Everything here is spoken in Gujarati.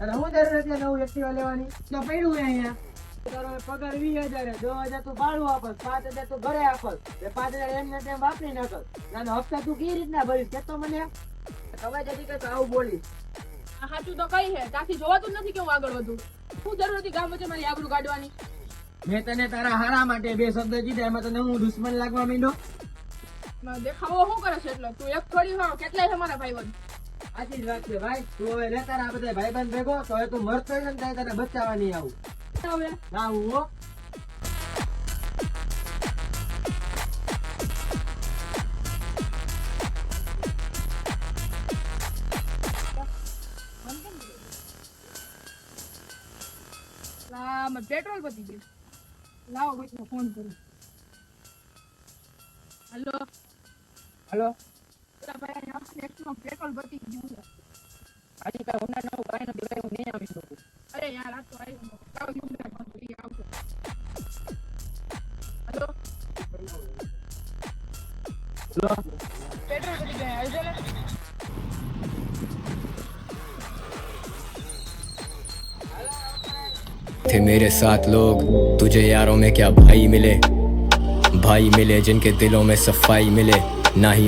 અને હું જરૂર હતી નવું એક્ટિવા લેવાની? તો પડ્યું હે અહીંયા. તારો પગાર 20,000 2,000 તું ભાડું આપસ, 5,000 તું ઘરે આપસ, 5,000 એમને તેમ વાપરી નાખસ. નાનો હપ્તા તું કેવી રીતના ભરીશ કે તો મને ખબર જતી કે આવું બોલીશ. આ સાચું તો કઈ હે, ત્યાંથી જોવાતું જ નથી કે હું આગળ વધું. શું જરૂર હતી ગામ વચ્ચે મારી આબરૂ કાઢવાની? મેં તને તારા હારા માટે 2 શબ્દ કીધા, એમાં તને હું દુશ્મન લાગવા માંડ્યો? દેખાવો શું કરે છે એટલે? તું એક થોડી હો, કેટલાય છે મારા ભાઈબંધ. આથી જ વાત છે ભાઈ. તું હવે લે તારા બધા ભાઈબંધ ભેગો, તો હવે તું મરતો હોય ને ત્યારે તને બચાવવા નહીં આવું. હવે ના હું હો. પેટ્રોલ પતી ગયું. લાવો કોઈકનો ફોન કરું. હલો હલો, ભાઈ, પેટ્રોલ પતી ગયું છે. આજે કાંઈ હોનાર નવું કાંઈ નથી ભાઈ, હું નહીં આવી શકું. અરે યાર, આ તો આવી આવજો. હલો, પેટ્રોલ પતી ગયા, આવજો ને. थे मेरे साथ लोग, तुझे यारों में क्या भाई मिले जिनके दिलों में सफाई मिले ना ही